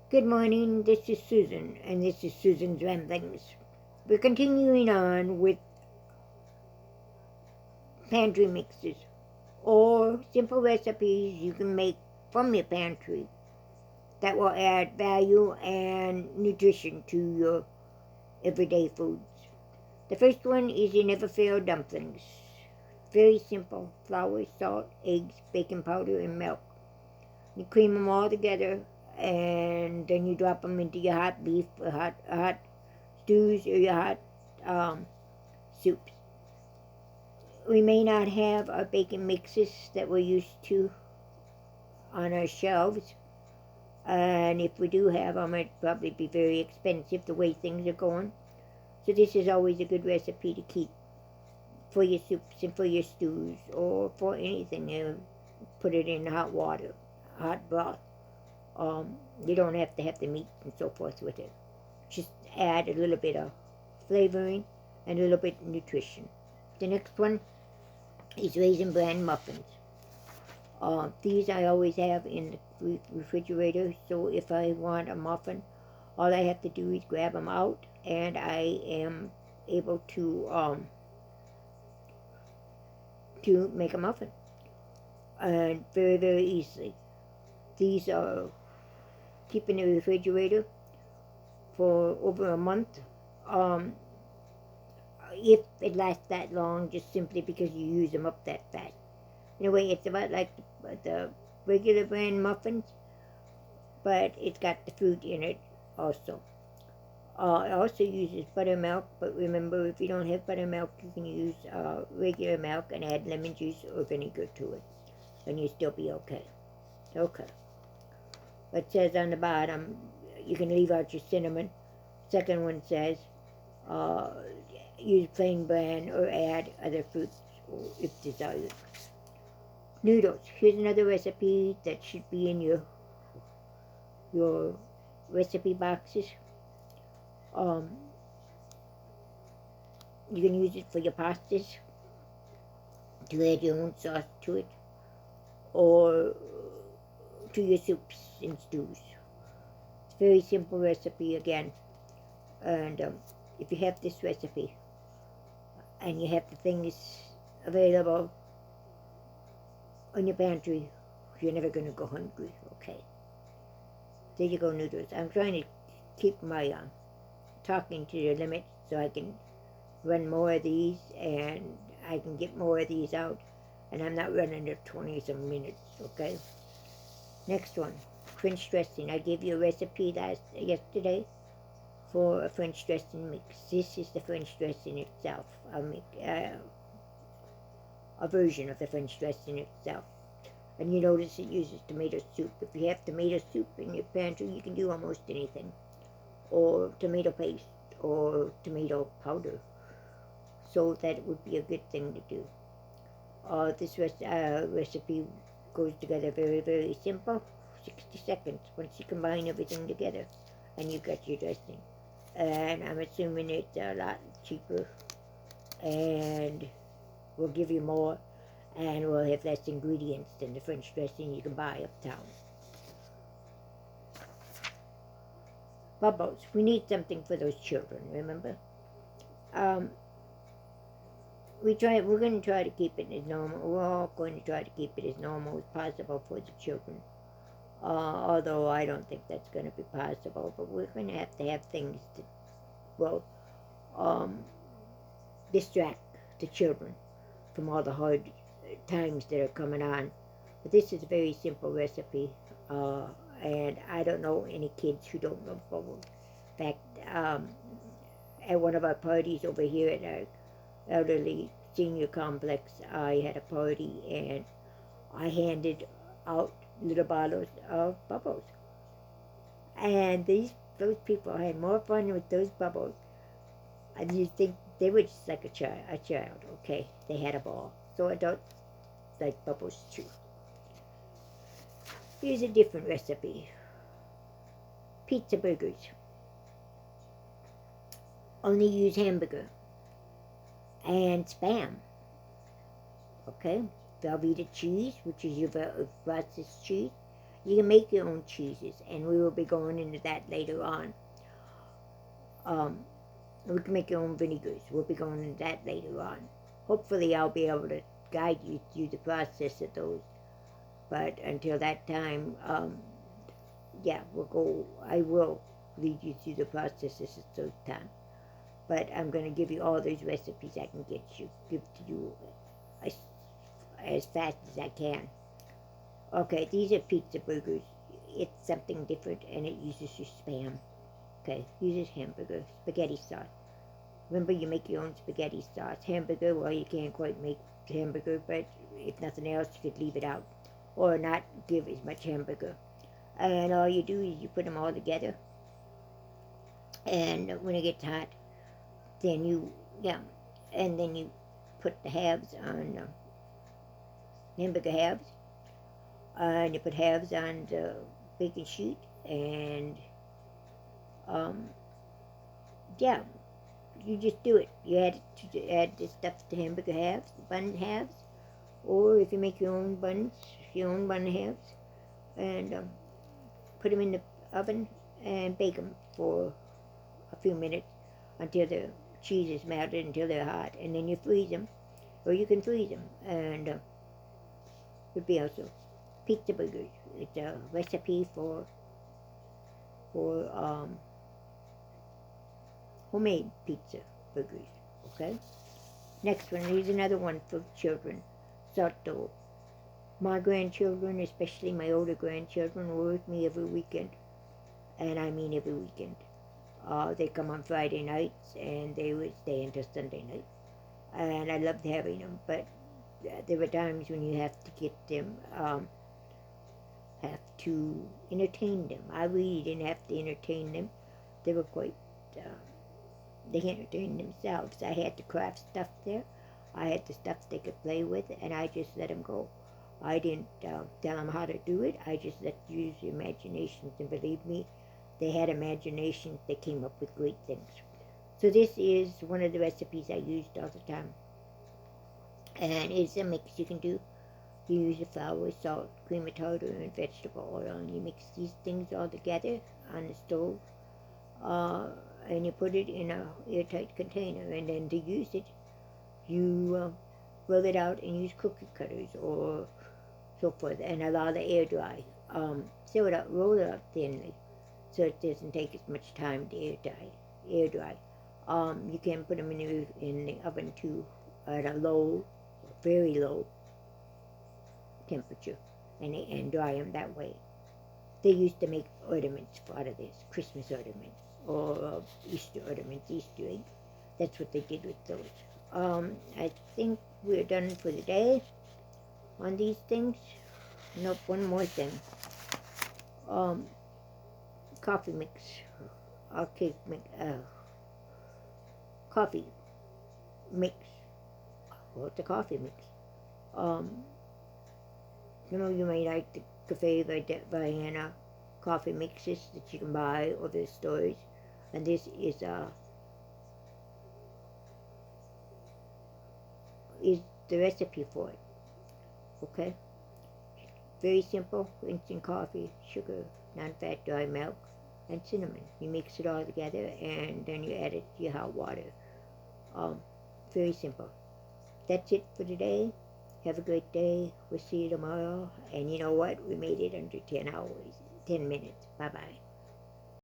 Good morning, this is Susan, and this is Susan's Ramblings. We're continuing on with pantry mixes, or simple recipes you can make from your pantry that will add value and nutrition to your everyday foods. The first one is your never fail dumplings. Very simple: flour, salt, eggs, baking powder, and milk. You cream them all together, and then you drop them into your hot beef, or hot stews, or your hot soups. We may not have our bacon mixes that we're used to on our shelves, and if we do have them, it'd probably be very expensive the way things are going. So this is always a good recipe to keep for your soups and for your stews, or for anything. Put it in hot water, hot broth. You don't have to have the meat and so forth with it. Just add a little bit of flavoring and a little bit of nutrition. The next one is Raisin Bran muffins. These I always have in the refrigerator, so if I want a muffin, all I have to do is grab them out, and I am able to make a muffin, and very, very easily. These are keep in the refrigerator for over a month. If it lasts that long, just simply because you use them up that fast. In a way, it's about like the regular brand muffins, but it's got the fruit in it also. It also uses buttermilk, but remember, if you don't have buttermilk, you can use regular milk and add lemon juice or vinegar to it, and you'll still be okay. Okay. It says on the bottom, you can leave out your cinnamon. Second one says, use plain bran or add other fruits if desired. Noodles. Here's another recipe that should be in your recipe boxes. You can use it for your pastas, to add your own sauce to it, or to your soups and stews. It's a very simple recipe again, and if you have this recipe and you have the things available in your pantry, you're never going to go hungry. Okay, there you go, Noodles. I'm trying to keep my talking to the limit so I can run more of these, and I can get more of these out, and I'm not running at 20 some minutes. Okay, next one, French dressing. I gave you a recipe yesterday for a French dressing mix. This is the French dressing itself. I'll make a version of the French dressing itself. And you notice it uses tomato soup. If you have tomato soup in your pantry, you can do almost anything. Or tomato paste, or tomato powder. So that would be a good thing to do. This recipe goes together very, very simple. 60 seconds once you combine everything together, and you got your dressing. And I'm assuming it's a lot cheaper, and will give you more, and will have less ingredients than the French dressing you can buy uptown. Bubbles. We need something for those children, remember? We're going to try to keep it as normal. We're all going to try to keep it as normal as possible for the children. Although I don't think that's going to be possible, but we're going to have things that will distract the children from all the hard times that are coming on. But this is a very simple recipe, and I don't know any kids who don't love bubbles. In fact, at one of our parties over here at our elderly senior complex, I had a party, and I handed out little bottles of bubbles. And those people had more fun with those bubbles. And you think they were just like a child. Okay, they had a ball. So adults like bubbles too. Here's a different recipe. Pizza burgers. Only use hamburger and Spam. Okay, Velveeta cheese, which is your processed cheese. You can make your own cheeses, and we will be going into that later on. We can make your own vinegars. We'll be going into that later on. Hopefully I'll be able to guide you through the process of those. But until that time, yeah, I will lead you through the processes at those time. But I'm going to give you all those recipes I can give to you as fast as I can. Okay, these are pizza burgers. It's something different, and it uses your Spam. Okay, uses hamburger, spaghetti sauce. Remember, you make your own spaghetti sauce. Hamburger, well, you can't quite make hamburger, but if nothing else, you could leave it out. Or not give as much hamburger. And all you do is you put them all together. And when it gets hot, then and then you put the halves on hamburger halves. And you put halves on the bacon sheet. And, yeah, you just do it. You add the stuff to hamburger halves, bun halves, or if you make your own buns, your own bun halves, and put them in the oven and bake them for a few minutes until the cheese is melted, until they're hot, and then you freeze them, or you can freeze them, and it would be also pizza burgers. It's a recipe for homemade pizza burgers. Okay. Next one. Here's another one for children. Sotto. My grandchildren, especially my older grandchildren, were with me every weekend, and I mean every weekend. They come on Friday nights, and they would stay until Sunday night, and I loved having them. But there were times when you have to get them, have to entertain them. I really didn't have to entertain them. They were quite, they entertained themselves. I had to craft stuff there. I had the stuff they could play with, and I just let them go. I didn't tell them how to do it. I just let them use their imaginations, and believe me, they had imaginations. They came up with great things. So this is one of the recipes I used all the time, and it's a mix you can do. You use the flour, salt, cream of tartar, and vegetable oil, and you mix these things all together on the stove, and you put it in a airtight container. And then to use it, you roll it out and use cookie cutters or so forth, and allow the air dry. Roll it out thinly, so it doesn't take as much time to air dry. You can put them in the oven too, at a low, very low temperature, and dry them that way. They used to make ornaments out of this, Christmas ornaments, or Easter ornaments, Easter eggs. That's what they did with those. I think we're done for the day on these things. Nope, one more thing. Coffee mix. Coffee mix. Well, it's a coffee mix. You may like the Cafe Vienna coffee mixes that you can buy over the stores, and this is the recipe for it. Okay, very simple. Instant coffee, sugar, non-fat dry milk, and cinnamon. You mix it all together, and then you add it to your hot water. Very simple. That's it for today. Have a great day. We'll see you tomorrow. And you know what? We made it under 10 minutes. Bye-bye.